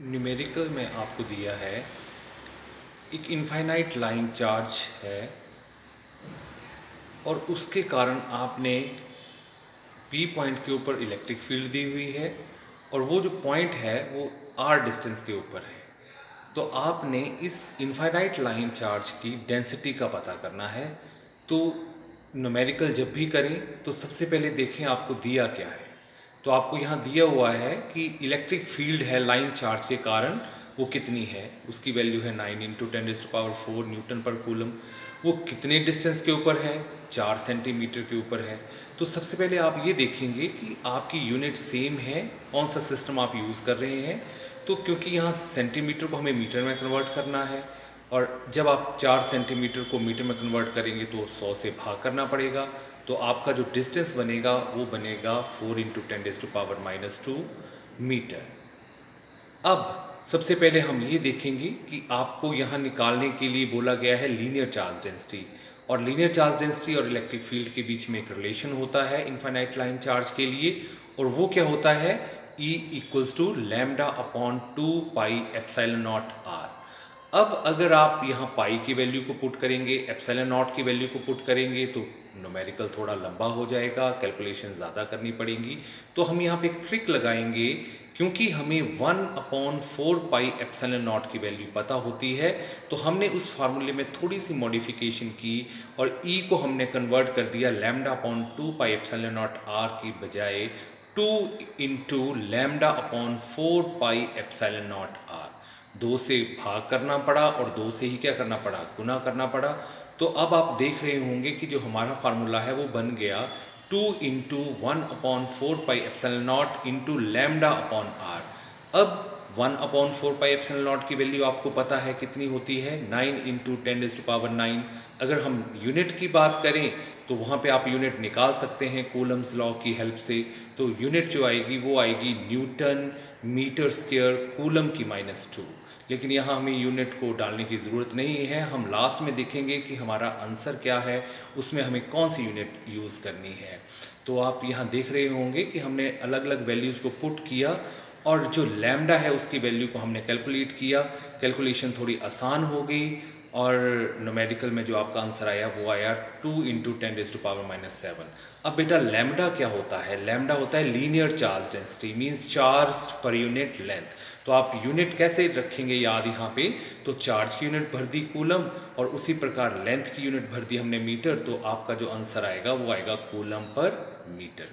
Numerical में आपको दिया है एक इनफाइनाइट लाइन चार्ज है और उसके कारण आपने पी पॉइंट के ऊपर इलेक्ट्रिक फील्ड दी हुई है और वो जो पॉइंट है वो आर डिस्टेंस के ऊपर है। तो आपने इस इनफाइनाइट लाइन चार्ज की डेंसिटी का पता करना है। तो न्यूमेरिकल जब भी करें तो सबसे पहले देखें आपको दिया क्या है। तो आपको यहाँ दिया हुआ है कि इलेक्ट्रिक फील्ड है लाइन चार्ज के कारण वो कितनी है, उसकी वैल्यू है 9 × 10⁴ न्यूटन पर कूलम। वो कितने डिस्टेंस के ऊपर है, 4 सेंटीमीटर के ऊपर है। तो सबसे पहले आप ये देखेंगे कि आपकी यूनिट सेम है, कौन सा सिस्टम आप यूज़ कर रहे हैं। तो क्योंकि यहाँ सेंटीमीटर को हमें मीटर में कन्वर्ट करना है और जब आप 4 सेंटीमीटर को मीटर में कन्वर्ट करेंगे तो 100 से भाग करना पड़ेगा। तो आपका जो डिस्टेंस बनेगा वो बनेगा 4 × 10⁻² मीटर। अब सबसे पहले हम ये देखेंगे कि आपको यहाँ निकालने के लिए बोला गया है लीनियर चार्ज डेंसिटी। और लीनियर चार्ज डेंसिटी और इलेक्ट्रिक फील्ड के बीच में एक रिलेशन होता है इनफाइनाइट लाइन चार्ज के लिए, और वो क्या होता है, E = λ/2πε0r। अब अगर आप यहाँ पाई की वैल्यू को पुट करेंगे, एप्सिलॉन नॉट की वैल्यू को पुट करेंगे तो न्यूमेरिकल थोड़ा लंबा हो जाएगा, कैलकुलेशन ज़्यादा करनी पड़ेंगी। तो हम यहाँ पे एक ट्रिक लगाएंगे, क्योंकि हमें 1/4πε0 की वैल्यू पता होती है तो हमने उस फार्मूले में थोड़ी सी मॉडिफिकेशन की और E को हमने कन्वर्ट कर दिया λ/2πε0r की बजाय 2 × λ/4πε0r। 2 से भाग करना पड़ा और 2 से ही क्या करना पड़ा, गुना करना पड़ा। तो अब आप देख रहे होंगे कि जो हमारा फार्मूला है वो बन गया 2 × 1/4πε0 × λ/r। अब 1/4πε0 की वैल्यू आपको पता है कितनी होती है, 9 × 10⁹। अगर हम यूनिट की बात करें तो वहाँ पे आप यूनिट निकाल सकते हैं कूलम्स लॉ की हेल्प से। तो यूनिट जो आएगी वो आएगी न्यूटन मीटर स्क्वायर कूलम की -2। लेकिन यहाँ हमें यूनिट को डालने की ज़रूरत नहीं है, हम लास्ट में देखेंगे कि हमारा आंसर क्या है, उसमें हमें कौन सी यूनिट यूज़ करनी है। तो आप यहाँ देख रहे होंगे कि हमने अलग अलग वैल्यूज़ को पुट किया और जो लैम्डा है उसकी वैल्यू को हमने कैलकुलेट किया। कैलकुलेशन थोड़ी आसान हो गई और न्यूमेरिकल में जो आपका आंसर आया वो आया 2 × 10⁻⁷। अब बेटा लैम्डा क्या होता है, लैम्डा होता है linear charge density, means charge per unit length. तो आप यूनिट कैसे रखेंगे याद यहाँ पे, तो चार्ज की यूनिट भर दी कूलम और उसी प्रकार लेंथ की यूनिट भर दी हमने मीटर। तो आपका जो आंसर आएगा वो आएगा कूलम पर मीटर।